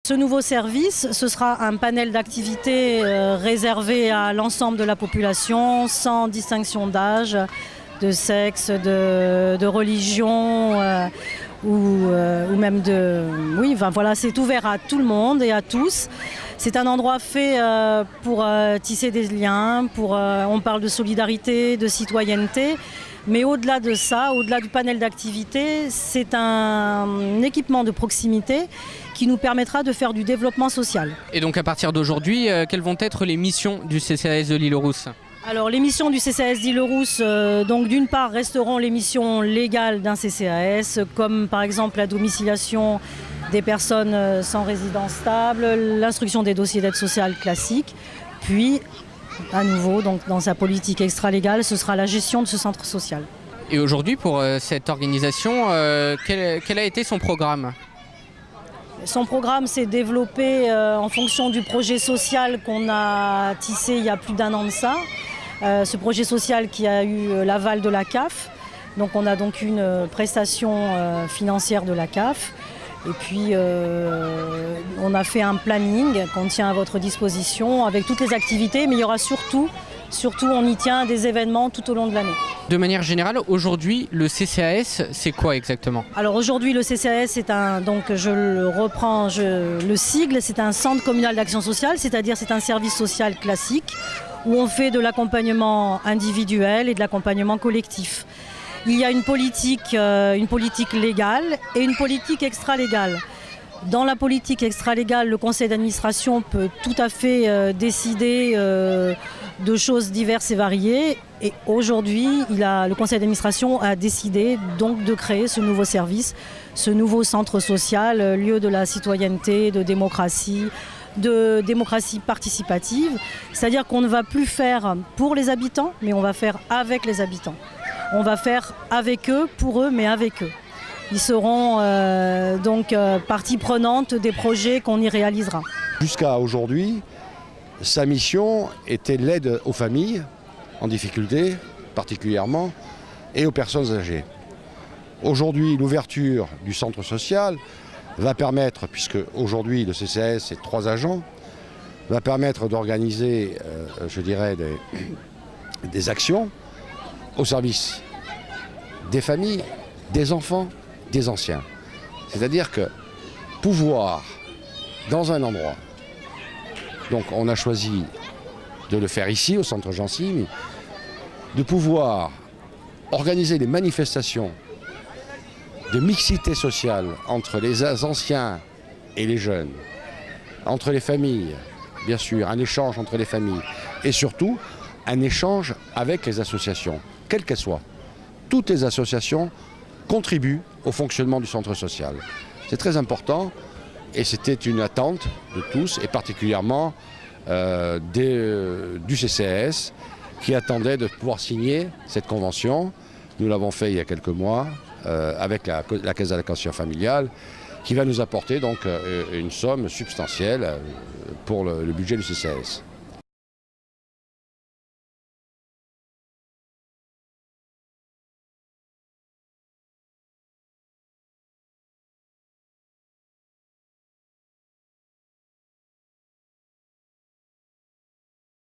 Ce nouveau service, ce sera un panel d'activités réservé à l'ensemble de la population, sans distinction d'âge, de sexe, de religion ou même de... Oui, enfin, voilà, c'est ouvert à tout le monde et à tous. C'est un endroit fait pour tisser des liens, on parle de solidarité, de citoyenneté. Mais au-delà de ça, au-delà du panel d'activités, c'est un équipement de proximité qui nous permettra de faire du développement social. Et donc à partir d'aujourd'hui, quelles vont être les missions du CCAS de l'Île-aux-Rousses ? Alors les missions du CCAS d'Île-aux-Rousses, donc d'une part resteront les missions légales d'un CCAS, comme par exemple la domiciliation des personnes sans résidence stable, l'instruction des dossiers d'aide sociale classiques, puis à nouveau, donc dans sa politique extra-légale, ce sera la gestion de ce centre social. Et aujourd'hui, pour cette organisation, quel a été son programme ? Son programme s'est développé en fonction du projet social qu'on a tissé il y a plus d'1 an de ça. Ce projet social qui a eu l'aval de la CAF. Donc on a donc une prestation financière de la CAF. Et puis on a fait un planning qu'on tient à votre disposition avec toutes les activités, mais il y aura surtout on y tient des événements tout au long de l'année. De manière générale, aujourd'hui, le CCAS, c'est quoi exactement ? Alors aujourd'hui, le CCAS, c'est donc je le reprends, le sigle, c'est un centre communal d'action sociale, c'est-à-dire c'est un service social classique où on fait de l'accompagnement individuel et de l'accompagnement collectif. Il y a une politique légale et une politique extra-légale. Dans la politique extra-légale, le conseil d'administration peut tout à fait décider de choses diverses et variées. Et aujourd'hui, le conseil d'administration a décidé donc de créer ce nouveau service, ce nouveau centre social, lieu de la citoyenneté, de démocratie participative. C'est-à-dire qu'on ne va plus faire pour les habitants, mais on va faire avec les habitants. On va faire avec eux, pour eux, mais avec eux. Ils seront donc partie prenante des projets qu'on y réalisera. Jusqu'à aujourd'hui, sa mission était l'aide aux familles en difficulté, particulièrement, et aux personnes âgées. Aujourd'hui, l'ouverture du centre social va permettre, puisque aujourd'hui le CCAS c'est 3 agents, va permettre d'organiser, je dirais, des actions au service des familles, des enfants, des anciens. C'est-à-dire que pouvoir, dans un endroit, donc on a choisi de le faire ici, au centre Jancy, de pouvoir organiser des manifestations de mixité sociale entre les anciens et les jeunes, entre les familles, bien sûr, un échange entre les familles, et surtout un échange avec les associations, quelles qu'elles soient. Toutes les associations contribuent au fonctionnement du centre social. C'est très important et c'était une attente de tous et particulièrement du CCAS qui attendait de pouvoir signer cette convention. Nous l'avons fait il y a quelques mois avec la Caisse d'allocation familiale qui va nous apporter donc une somme substantielle pour le budget du CCAS.